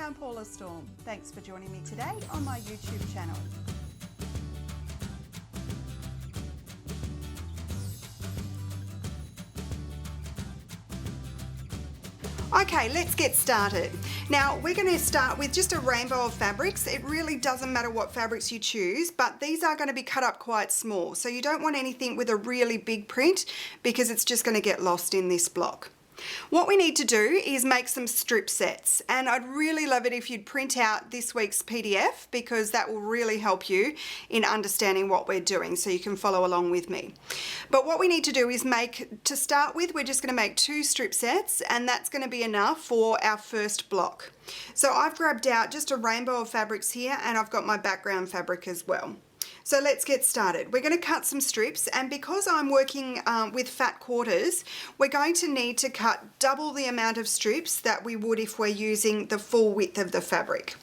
I'm Paula Storm. Thanks for joining me today on my YouTube channel. Okay, let's get started. Now we're going to start with just a rainbow of fabrics. It really doesn't matter what fabrics you choose, but these are going to be cut up quite small. So you don't want anything with a really big print because it's just going to get lost in this block. What we need to do is make some strip sets, and I'd really love it if you'd print out this week's PDF because that will really help you in understanding what we're doing so you can follow along with me. But what we need to do is to start with, we're just going to make 2 strip sets, and that's going to be enough for our first block. So I've grabbed out just a rainbow of fabrics here, and I've got my background fabric as well. So let's get started. We're going to cut some strips, and because I'm working with fat quarters, we're going to need to cut double the amount of strips that we would if we're using the full width of the fabric.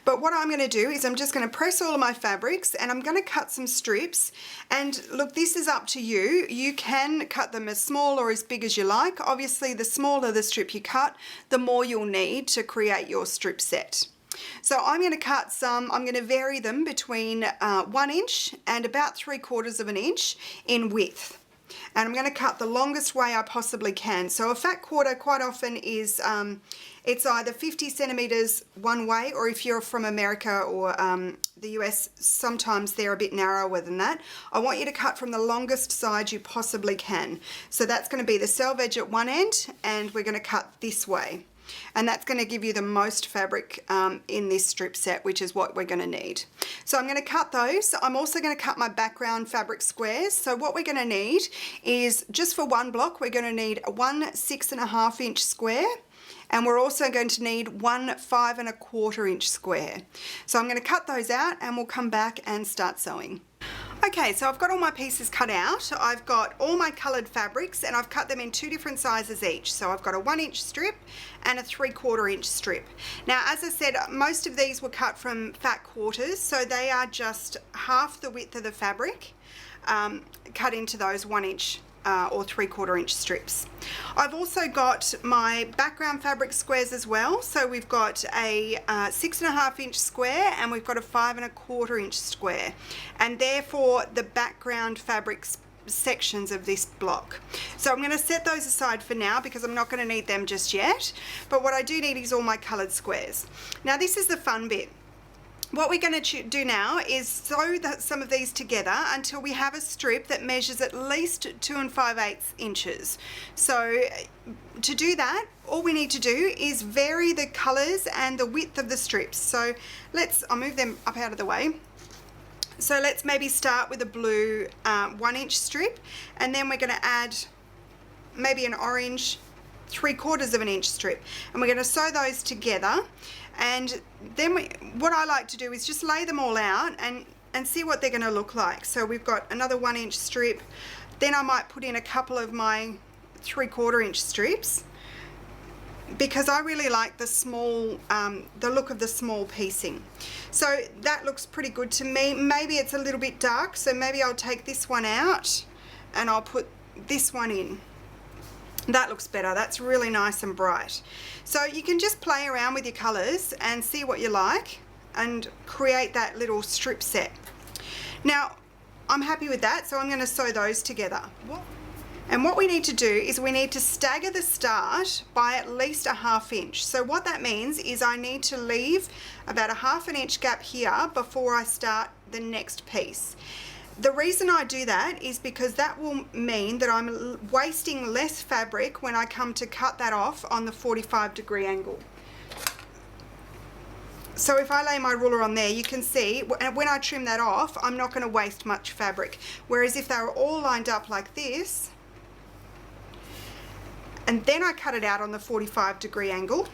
But what I'm going to do is I'm just going to press all of my fabrics and I'm going to cut some strips. And look, this is up to you. You can cut them as small or as big as you like. Obviously, the smaller the strip you cut, the more you'll need to create your strip set. So I'm going to cut some, I'm going to vary them between 1 inch and about 3/4 of an inch in width. And I'm going to cut the longest way I possibly can. So a fat quarter quite often is, it's either 50 centimeters one way, or if you're from America or the US, sometimes they're a bit narrower than that. I want you to cut from the longest side you possibly can. So that's going to be the selve edge at one end, and we're going to cut this way. And that's going to give you the most fabric in this strip set, which is what we're going to need. So I'm going to cut those. I'm also going to cut my background fabric squares. So what we're going to need is, just for one block, we're going to need one 6.5 inch square, and we're also going to need one 5.25 inch square. So I'm going to cut those out and we'll come back and start sewing. Okay, so I've got all my pieces cut out. I've got all my coloured fabrics and I've cut them in 2 different sizes each. So I've got a 1 inch strip and a 3/4 inch strip. Now, as I said, most of these were cut from fat quarters, so they are just half the width of the fabric cut into those 1 inch or 3/4 inch strips. I've also got my background fabric squares as well. So we've got a 6.5 inch square and we've got a 5.25 inch square, and therefore the background fabric sections of this block. So I'm going to set those aside for now because I'm not going to need them just yet. But what I do need is all my coloured squares. Now this is the fun bit. What we're going to do now is sew some of these together until we have a strip that measures at least 2 5/8 inches. So to do that, all we need to do is vary the colours and the width of the strips. So I'll move them up out of the way. So let's maybe start with a blue 1 inch strip, and then we're going to add maybe an orange 3/4 of an inch strip, and we're going to sew those together. And then what I like to do is just lay them all out and see what they're going to look like. So we've got another 1 inch strip, then I might put in a couple of my 3/4 inch strips because I really like the small, the look of the small piecing. So that looks pretty good to me. Maybe it's a little bit dark, so maybe I'll take this one out and I'll put this one in. That looks better. That's really nice and bright. So you can just play around with your colours and see what you like and create that little strip set. Now I'm happy with that, so I'm going to sew those together. And what we need to do is we need to stagger the start by at least a 1/2 inch. So what that means is I need to leave about a 1/2 inch gap here before I start the next piece. The reason I do that is because that will mean that I'm wasting less fabric when I come to cut that off on the 45-degree angle. So if I lay my ruler on there, you can see when I trim that off, I'm not going to waste much fabric. Whereas if they were all lined up like this, and then I cut it out on the 45-degree angle,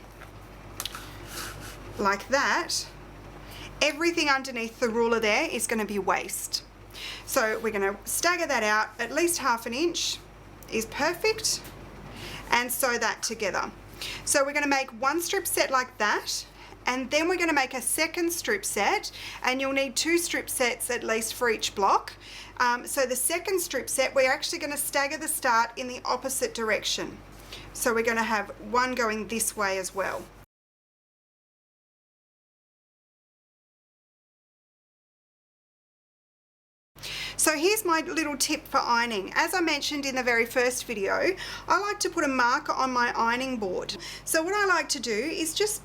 like that, everything underneath the ruler there is going to be waste. So we're going to stagger that out. At least 1/2 inch is perfect, and sew that together. So we're going to make one strip set like that, and then we're going to make a second strip set, and you'll need 2 strip sets at least for each block. So the second strip set, we're actually going to stagger the start in the opposite direction. So we're going to have one going this way as well. So here's my little tip for ironing. As I mentioned in the very first video, I like to put a marker on my ironing board. So what I like to do is just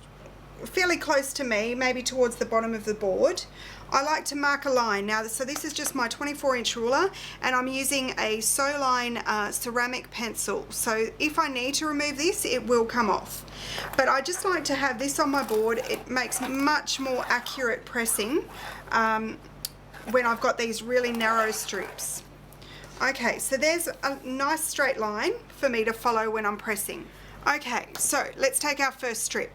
fairly close to me, maybe towards the bottom of the board, I like to mark a line. Now, so this is just my 24-inch ruler, and I'm using a Soline ceramic pencil. So if I need to remove this, it will come off. But I just like to have this on my board. It makes much more accurate pressing when I've got these really narrow strips. Okay, so there's a nice straight line for me to follow when I'm pressing. Okay, so let's take our first strip.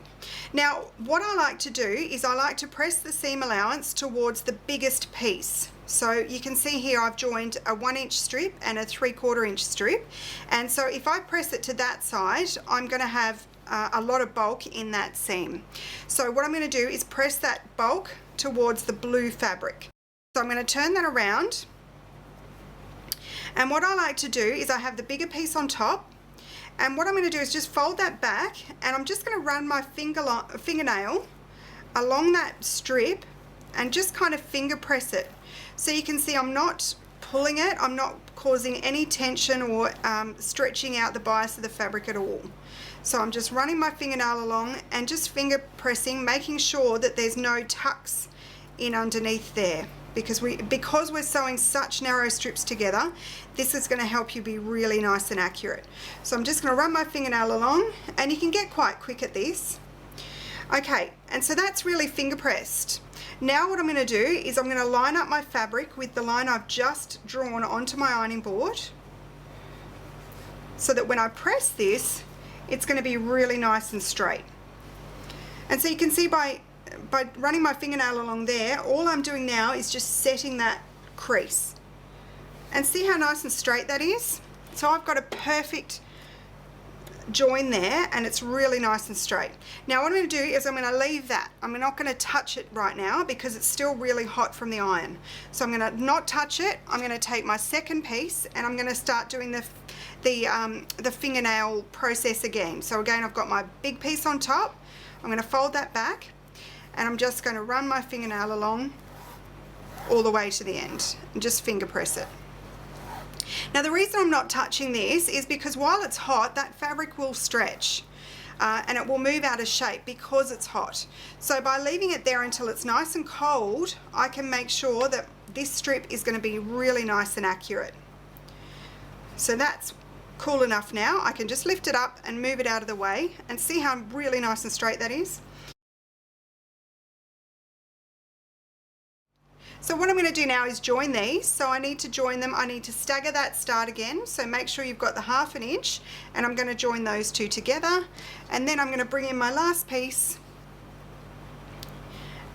Now, what I like to do is I like to press the seam allowance towards the biggest piece. So you can see here I've joined a 1-inch strip and a 3/4 inch strip. And so if I press it to that side, I'm going to have a lot of bulk in that seam. So what I'm going to do is press that bulk towards the blue fabric. So I'm going to turn that around. And what I like to do is I have the bigger piece on top. And what I'm going to do is just fold that back, and I'm just going to run my fingernail along that strip and just kind of finger press it. So you can see I'm not pulling it, I'm not causing any tension or stretching out the bias of the fabric at all. So I'm just running my fingernail along and just finger pressing, making sure that there's no tucks in underneath there. Because we're sewing such narrow strips together, this is going to help you be really nice and accurate. So I'm just going to run my fingernail along, and you can get quite quick at this. Okay, and so that's really finger pressed. Now what I'm going to do is I'm going to line up my fabric with the line I've just drawn onto my ironing board, so that when I press this, it's going to be really nice and straight. And so you can see by running my fingernail along there, all I'm doing now is just setting that crease. And see how nice and straight that is? So I've got a perfect join there, and it's really nice and straight. Now what I'm going to do is I'm going to leave that. I'm not going to touch it right now because it's still really hot from the iron. So I'm going to not touch it. I'm going to take my second piece, and I'm going to start doing the fingernail process again. So again, I've got my big piece on top. I'm going to fold that back, and I'm just going to run my fingernail along all the way to the end and just finger press it. Now the reason I'm not touching this is because while it's hot, that fabric will stretch and it will move out of shape because it's hot. So by leaving it there until it's nice and cold, I can make sure that this strip is going to be really nice and accurate. So that's cool enough now. I can just lift it up and move it out of the way, and see how really nice and straight that is. So what I'm going to do now is join these. So I need to join them. I need to stagger that start again. So make sure you've got the 1/2 inch, and I'm going to join those two together. And then I'm going to bring in my last piece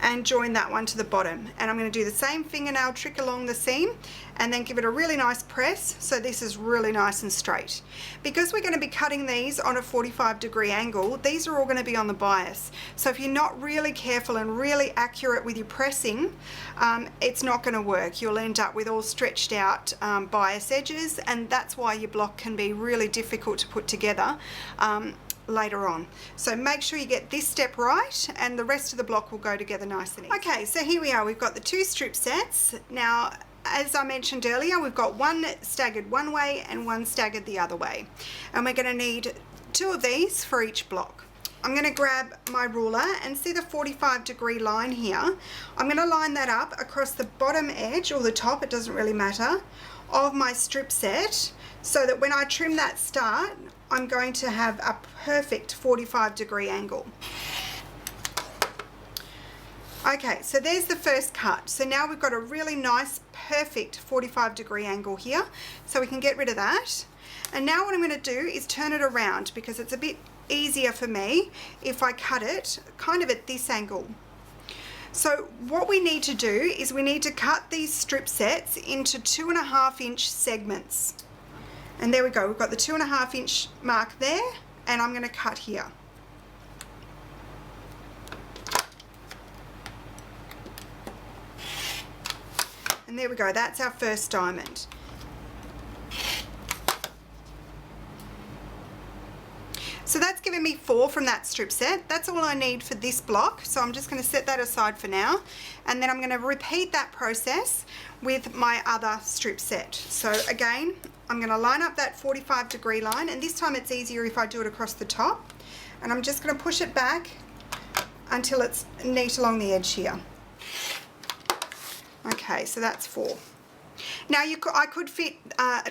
and join that one to the bottom. And I'm going to do the same fingernail trick along the seam, and then give it a really nice press so this is really nice and straight. Because we're going to be cutting these on a 45-degree angle, these are all going to be on the bias. So if you're not really careful and really accurate with your pressing, it's not going to work. You'll end up with all stretched out bias edges, and that's why your block can be really difficult to put together later on. So make sure you get this step right, and the rest of the block will go together nice and easy. Okay, so here we are. We've got the 2 strip sets. Now, as I mentioned earlier, we've got one staggered one way and one staggered the other way. And we're going to need 2 of these for each block. I'm going to grab my ruler and see the 45-degree line here. I'm going to line that up across the bottom edge, or the top, it doesn't really matter, of my strip set, so that when I trim that start, I'm going to have a perfect 45-degree angle. Okay, so there's the first cut. So now we've got a really nice, perfect 45-degree angle here. So we can get rid of that. And now what I'm going to do is turn it around, because it's a bit easier for me if I cut it kind of at this angle. So what we need to do is we need to cut these strip sets into 2.5 inch segments. And there we go, we've got the 2.5 inch mark there, and I'm going to cut here. And there we go, that's our first diamond. So that's given given me 4 from that strip set. That's all I need for this block, so I'm just going to set that aside for now, and then I'm going to repeat that process with my other strip set. So again, I'm going to line up that 45-degree line, and this time it's easier if I do it across the top, and I'm just going to push it back until it's neat along the edge here. Okay, so that's 4. Now I could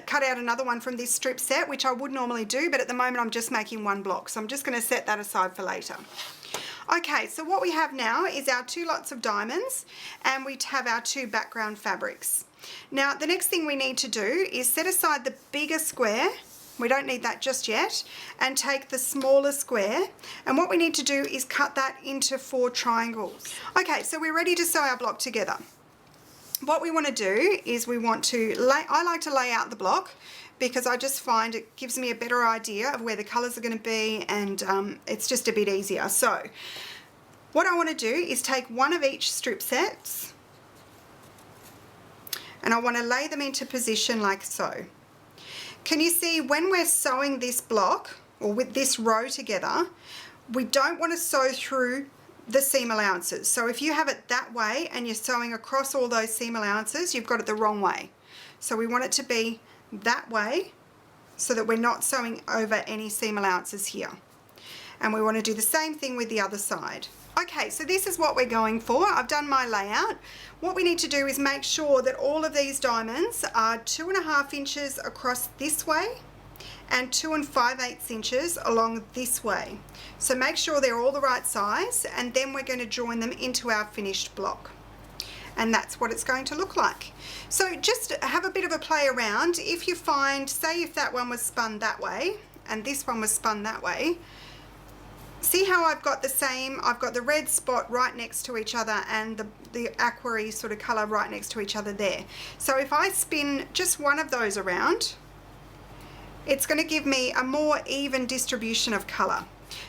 cut out another one from this strip set, which I would normally do, but at the moment I'm just making one block, so I'm just going to set that aside for later. Okay, so what we have now is our 2 lots of diamonds, and we have our 2 background fabrics. Now the next thing we need to do is set aside the bigger square, we don't need that just yet, and take the smaller square, and what we need to do is cut that into 4 triangles. Okay, so we're ready to sew our block together. What we want to do is we want to I like to lay out the block because I just find it gives me a better idea of where the colours are going to be, and it's just a bit easier. So what I want to do is take one of each strip sets, and I want to lay them into position like so. Can you see when we're sewing this block, or with this row together, we don't want to sew through the seam allowances. So if you have it that way and you're sewing across all those seam allowances, you've got it the wrong way. So we want it to be that way so that we're not sewing over any seam allowances here. And we want to do the same thing with the other side. Okay, so this is what we're going for. I've done my layout. What we need to do is make sure that all of these diamonds are 2.5 inches across this way and 2 5/8 inches along this way. So make sure they're all the right size, and then we're going to join them into our finished block. And that's what it's going to look like. So just have a bit of a play around. If you find, say if that one was spun that way and this one was spun that way, see how I've got the same, I've got the red spot right next to each other and the aqua sort of colour right next to each other there. So if I spin just one of those around, it's going to give me a more even distribution of colour.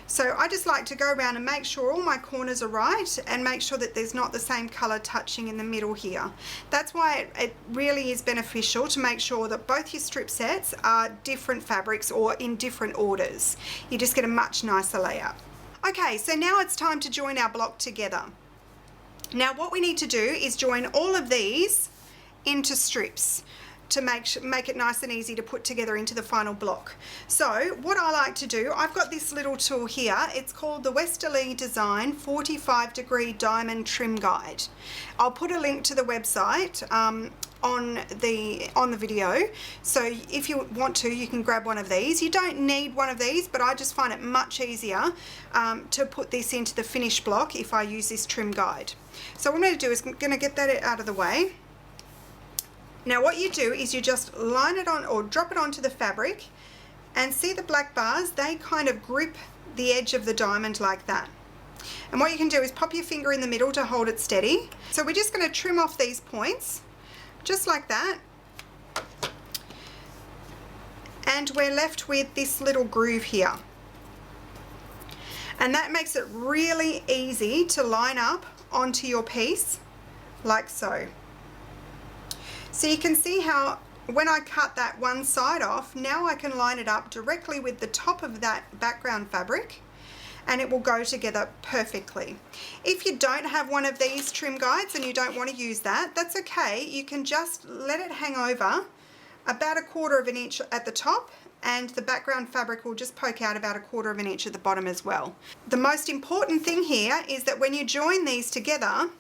So I just like to go around and make sure all my corners are right, and make sure that there's not the same colour touching in the middle here. That's why it really is beneficial to make sure that both your strip sets are different fabrics or in different orders. You just get a much nicer layout. Okay, so now it's time to join our block together. Now what we need to do is join all of these into strips to make it nice and easy to put together into the final block. So what I like to do, I've got this little tool here. It's called the Westerly Design 45-Degree Diamond Trim Guide. I'll put a link to the website on the video, so if you want to, you can grab one of these. You don't need one of these, but I just find it much easier to put this into the finished block if I use this trim guide. So what I'm going to do is I'm going to get that out of the way. Now what you do is you just line it on or drop it onto the fabric, and see the black bars, they kind of grip the edge of the diamond like that. And what you can do is pop your finger in the middle to hold it steady. So we're just going to trim off these points, just like that. And we're left with this little groove here. And that makes it really easy to line up onto your piece, like so. So you can see how when I cut that one side off, now I can line it up directly with the top of that background fabric, and it will go together perfectly. If you don't have one of these trim guides and you don't want to use that, that's okay. You can just let it hang over about 1/4 inch at the top, and the background fabric will just poke out about 1/4 inch at the bottom as well. The most important thing here is that when you join these together,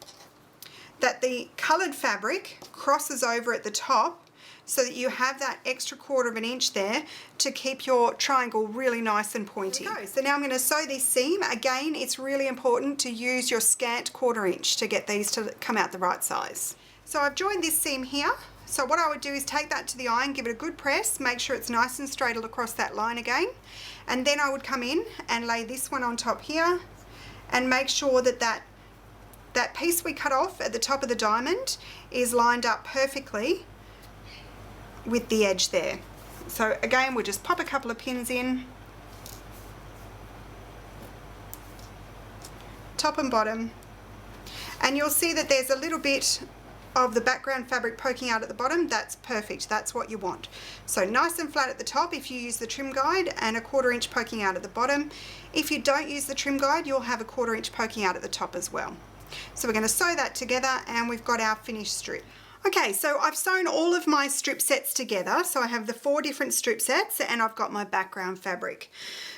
that the coloured fabric crosses over at the top, so that you have that extra 1/4 inch there to keep your triangle really nice and pointy. So now I'm going to sew this seam. Again, it's really important to use your scant 1/4 inch to get these to come out the right size. So I've joined this seam here. So what I would do is take that to the iron, give it a good press, make sure it's nice and straight across that line again, and then I would come in and lay this one on top here, and make sure that that piece we cut off at the top of the diamond is lined up perfectly with the edge there. So again, we'll just pop a couple of pins in, top and bottom, and you'll see that there's a little bit of the background fabric poking out at the bottom, that's perfect. That's what you want. So nice and flat at the top if you use the trim guide, and a 1/4 inch poking out at the bottom. If you don't use the trim guide, you'll have a 1/4 inch poking out at the top as well. So we're going to sew that together, and we've got our finished strip. Okay, so I've sewn all of my strip sets together. So I have the 4 different strip sets, and I've got my background fabric.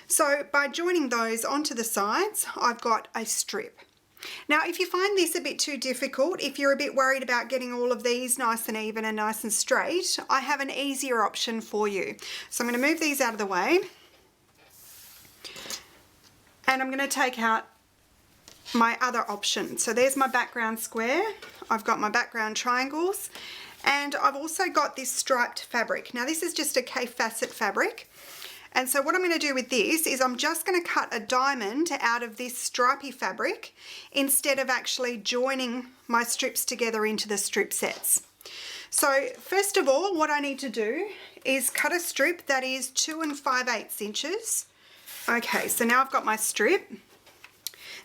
So by joining those onto the sides, I've got a strip. Now, if you find this a bit too difficult, if you're a bit worried about getting all of these nice and even and nice and straight, I have an easier option for you. So I'm going to move these out of the way, and I'm going to take out my other option. So there's my background square, I've got my background triangles, and I've also got this striped fabric. Now this is just a K-facet fabric. And so what I'm going to do with this is I'm just going to cut a diamond out of this stripy fabric instead of actually joining my strips together into the strip sets. So first of all, what I need to do is cut a strip that is 2 5/8 inches. Okay, so now I've got my strip.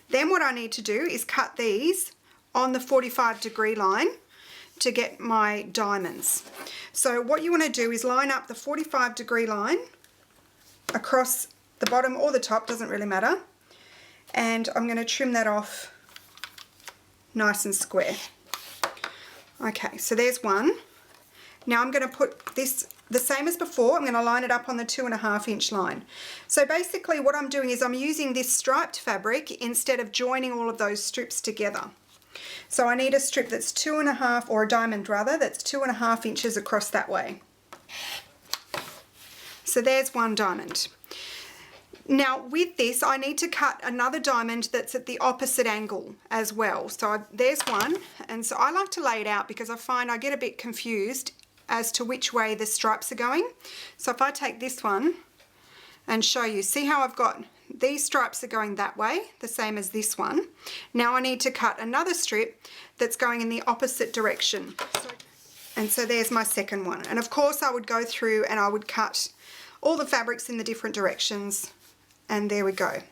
Then what I need to do is cut these on the 45-degree line to get my diamonds. So what you want to do is line up the 45-degree line across the bottom or the top, doesn't really matter, and I'm going to trim that off nice and square. Okay, so there's one. Now I'm going to put this the same as before. I'm going to line it up on the 2 1/2 inch line. So basically what I'm doing is I'm using this striped fabric instead of joining all of those strips together. So I need a strip that's 2 1/2, or a diamond rather, that's 2 1/2 inches across that way. So there's one diamond. Now with this I need to cut another diamond that's at the opposite angle as well. So there's one, and so I like to lay it out because I find I get a bit confused as to which way the stripes are going. So if I take this one and show you, see how I've got these stripes are going that way, the same as this one. Now I need to cut another strip that's going in the opposite direction. And so there's my second one. And of course I would go through and I would cut all the fabrics in the different directions, and there we go.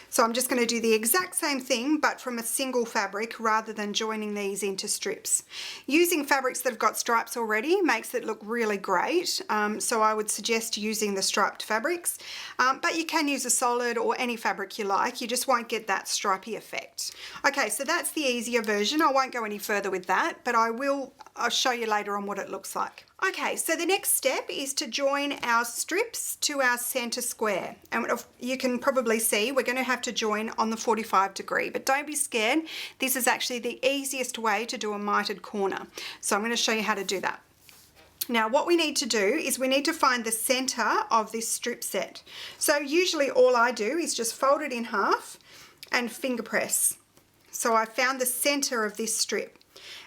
So I'm just going to do the exact same thing but from a single fabric rather than joining these into strips. Using fabrics that have got stripes already makes it look really great, so I would suggest using the striped fabrics, but you can use a solid or any fabric you like, you just won't get that stripy effect. Okay, so that's the easier version. I won't go any further with that, but I'll show you later on what it looks like. Okay, so the next step is to join our strips to our center square, and you can probably see we're going to have to join on the 45-degree, but don't be scared, this is actually the easiest way to do a mitered corner. So I'm going to show you how to do that. Now what we need to do is we need to find the center of this strip set. So usually all I do is just fold it in half and finger press. So I found the center of this strip.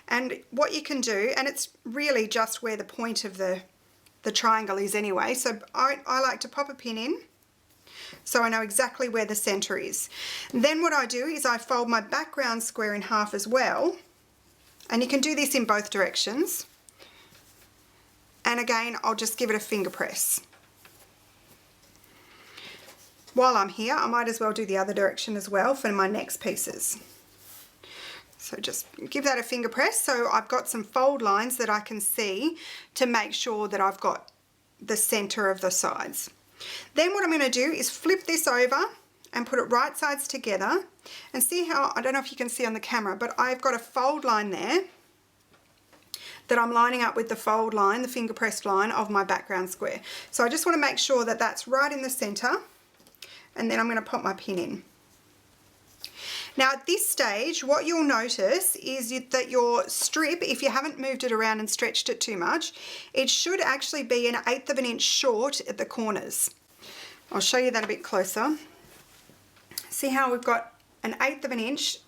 And what you can do, and it's really just where the point of the triangle is anyway, so I like to pop a pin in so I know exactly where the center is. And then what I do is I fold my background square in half as well, and you can do this in both directions. And again, I'll just give it a finger press. While I'm here, I might as well do the other direction as well for my next pieces. So just give that a finger press so I've got some fold lines that I can see to make sure that I've got the center of the sides. Then what I'm going to do is flip this over and put it right sides together, and see how, I don't know if you can see on the camera, but I've got a fold line there that I'm lining up with the fold line, the finger pressed line of my background square. So I just want to make sure that that's right in the center, and then I'm going to pop my pin in. Now at this stage, what you'll notice is that your strip, if you haven't moved it around and stretched it too much, it should actually be 1/8 of an inch short at the corners. I'll show you that a bit closer. See how we've got 1/8 of an inch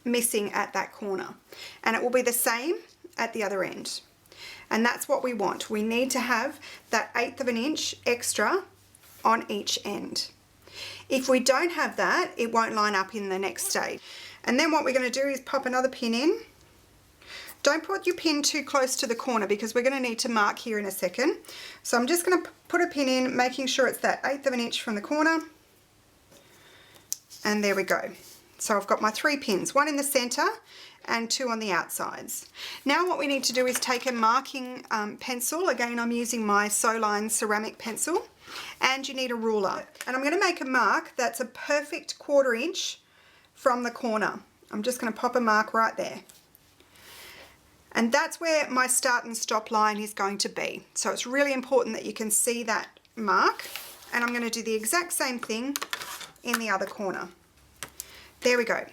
missing at that corner, and it will be the same at the other end. And that's what we want. We need to have that 1/8 of an inch extra on each end. If we don't have that, it won't line up in the next stage. And then what we're going to do is pop another pin in. Don't put your pin too close to the corner because we're going to need to mark here in a second. So I'm just going to put a pin in, making sure it's that 1/8 of an inch from the corner. And there we go. So I've got my 3 pins, 1 in the center and 2 on the outsides. Now what we need to do is take a marking pencil. Again, I'm using my Soline ceramic pencil, and you need a ruler. And I'm going to make a mark that's a perfect 1/4 inch from the corner. I'm just going to pop a mark right there. And that's where my start and stop line is going to be. So it's really important that you can see that mark. And I'm going to do the exact same thing in the other corner. There we go.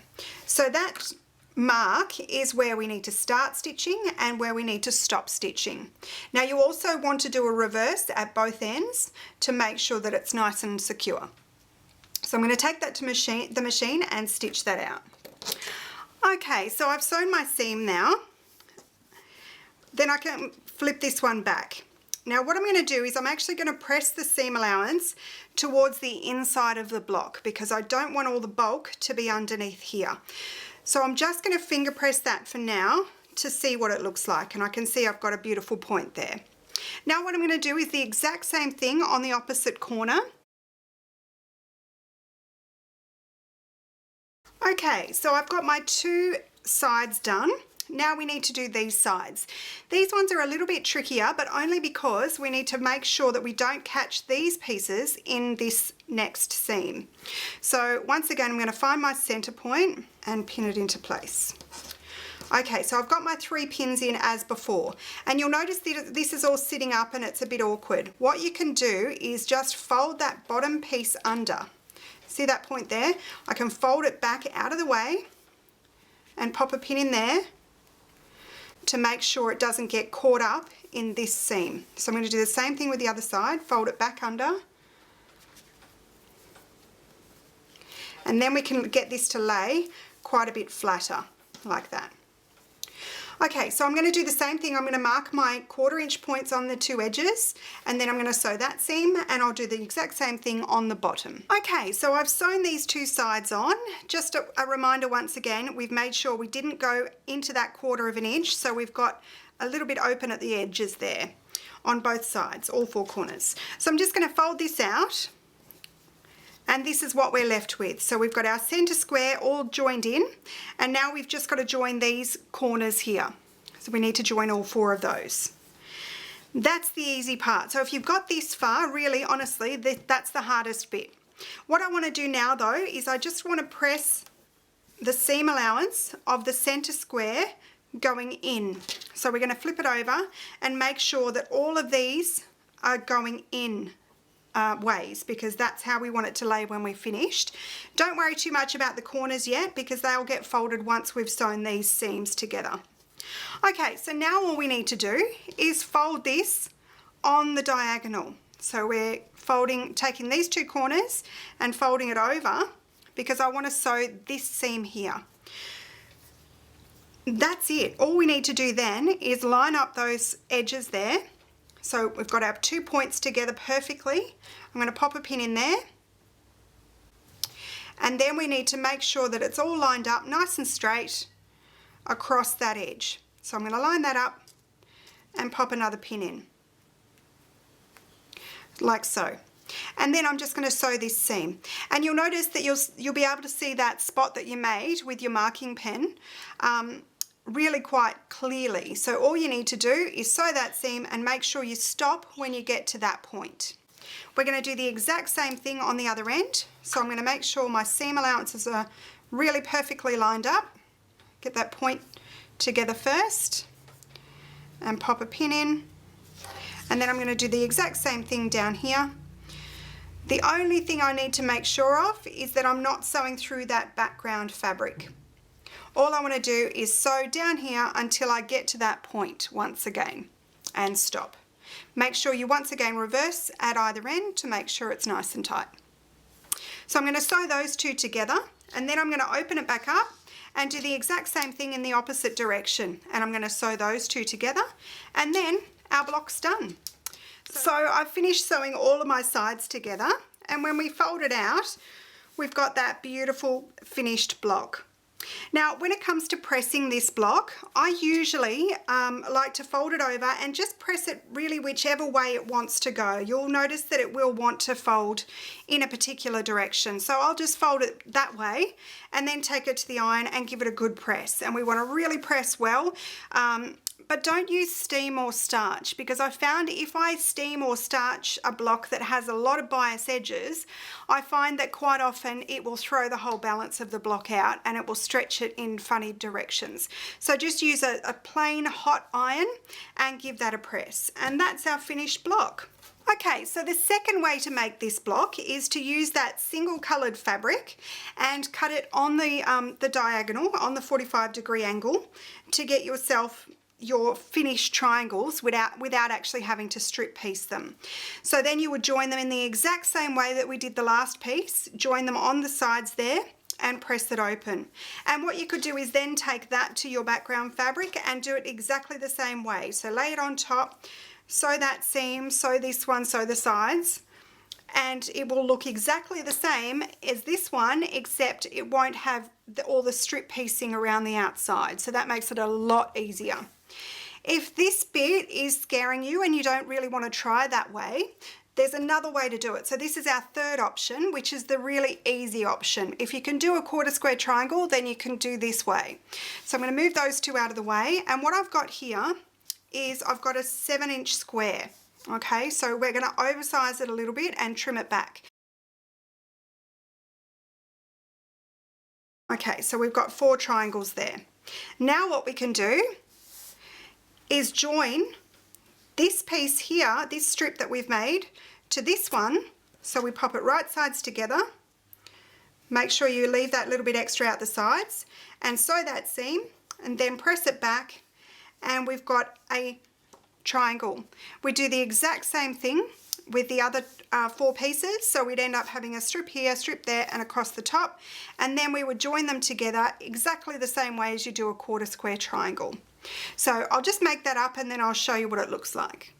So that mark is where we need to start stitching and where we need to stop stitching. Now you also want to do a reverse at both ends to make sure that it's nice and secure. So I'm going to take that to the machine and stitch that out. Okay, so I've sewn my seam now. Then I can flip this one back. Now what I'm going to do is I'm actually going to press the seam allowance towards the inside of the block because I don't want all the bulk to be underneath here. So I'm just going to finger press that for now to see what it looks like, and I can see I've got a beautiful point there. Now what I'm going to do is the exact same thing on the opposite corner. Okay, so I've got my 2 sides done. Now we need to do these sides. These ones are a little bit trickier, but only because we need to make sure that we don't catch these pieces in this next seam. So once again, I'm going to find my center point and pin it into place. Okay, so I've got my 3 pins in as before, and you'll notice that this is all sitting up and it's a bit awkward. What you can do is just fold that bottom piece under. See that point there? I can fold it back out of the way and pop a pin in there to make sure it doesn't get caught up in this seam. So I'm going to do the same thing with the other side, fold it back under, and then we can get this to lay quite a bit flatter like that. Okay, so I'm going to do the same thing. I'm going to mark my 1/4 inch points on the 2 edges, and then I'm going to sew that seam, and I'll do the exact same thing on the bottom. Okay, so I've sewn these 2 sides on. Just a reminder once again, we've made sure we didn't go into that 1/4 inch, so we've got a little bit open at the edges there on both sides, all 4 corners. So I'm just going to fold this out, and this is what we're left with. So we've got our center square all joined in, and now we've just got to join these corners here. So we need to join all 4 of those. That's the easy part. So if you've got this far, really honestly, that's the hardest bit. What I want to do now though is I just want to press the seam allowance of the center square going in. So we're going to flip it over and make sure that all of these are going in ways, because that's how we want it to lay when we're finished. Don't worry too much about the corners yet, because they'll get folded once we've sewn these seams together. Okay, so now all we need to do is fold this on the diagonal. So we're taking these 2 corners and folding it over, because I want to sew this seam here. That's it. All we need to do then is line up those edges there. So we've got our 2 points together perfectly. I'm going to pop a pin in there. And then we need to make sure that it's all lined up nice and straight across that edge. So I'm going to line that up and pop another pin in, like so. And then I'm just going to sew this seam. And you'll notice that you'll be able to see that spot that you made with your marking pen really quite clearly. So all you need to do is sew that seam and make sure you stop when you get to that point. We're going to do the exact same thing on the other end. So I'm going to make sure my seam allowances are really perfectly lined up. Get that point together first and pop a pin in. And then I'm going to do the exact same thing down here. The only thing I need to make sure of is that I'm not sewing through that background fabric. All I want to do is sew down here until I get to that point once again and stop. Make sure you once again reverse at either end to make sure it's nice and tight. So I'm going to sew those 2 together, and then I'm going to open it back up and do the exact same thing in the opposite direction. And I'm going to sew those 2 together, and then our block's done. So I've finished sewing all of my sides together, and when we fold it out, we've got that beautiful finished block. Now, when it comes to pressing this block, I usually like to fold it over and just press it really whichever way it wants to go. You'll notice that it will want to fold in a particular direction. So I'll just fold it that way and then take it to the iron and give it a good press. And we want to really press well. But don't use steam or starch, because I found if I steam or starch a block that has a lot of bias edges, I find that quite often it will throw the whole balance of the block out and it will stretch it in funny directions. So just use a plain hot iron and give that a press. And that's our finished block. Okay, so the second way to make this block is to use that single coloured fabric and cut it on the diagonal, on the 45-degree angle, to get yourself your finished triangles without actually having to strip piece them. So then you would join them in the exact same way that we did the last piece, join them on the sides there and press it open. And what you could do is then take that to your background fabric and do it exactly the same way. So lay it on top, sew that seam, sew this one, sew the sides, and it will look exactly the same as this one, except it won't have all the strip piecing around the outside. So that makes it a lot easier. If this bit is scaring you and you don't really want to try that way, there's another way to do it. So this is our third option, which is the really easy option. If you can do a quarter square triangle, then you can do this way. So I'm going to move those two out of the way. And what I've got here is I've got a 7-inch square. Okay, so we're going to oversize it a little bit and trim it back. Okay, so we've got 4 triangles there. Now what we can do is join this piece here, this strip that we've made, to this one. So we pop it right sides together. Make sure you leave that little bit extra out the sides and sew that seam and then press it back, and we've got a triangle. We do the exact same thing with the other 4 pieces, so we'd end up having a strip here, strip there, and across the top, and then we would join them together exactly the same way as you do a quarter square triangle. So I'll just make that up and then I'll show you what it looks like.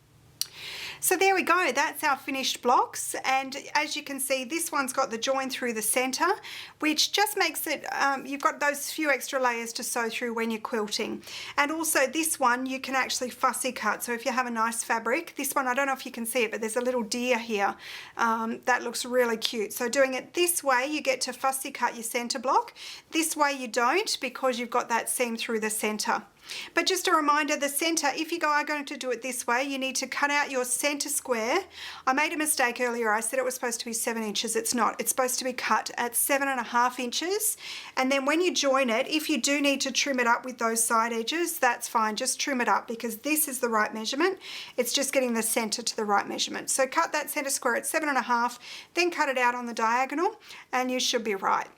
So there we go, that's our finished blocks, and as you can see, this one's got the join through the center, which just makes it, you've got those few extra layers to sew through when you're quilting. And also this one you can actually fussy cut, so if you have a nice fabric, this one, I don't know if you can see it, but there's a little deer here, that looks really cute. So doing it this way, you get to fussy cut your center block. This way you don't, because you've got that seam through the center. But just a reminder, the center, if you are going to do it this way, you need to cut out your center square. I made a mistake earlier. I said it was supposed to be 7 inches. It's not. It's supposed to be cut at 7.5 inches. And then when you join it, if you do need to trim it up with those side edges, that's fine. Just trim it up, because this is the right measurement. It's just getting the center to the right measurement. So cut that center square at 7.5, then cut it out on the diagonal, and you should be right.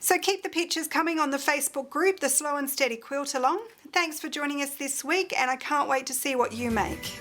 So keep the pictures coming on the Facebook group, the Slow and Steady Quilt Along. Thanks for joining us this week, and I can't wait to see what you make.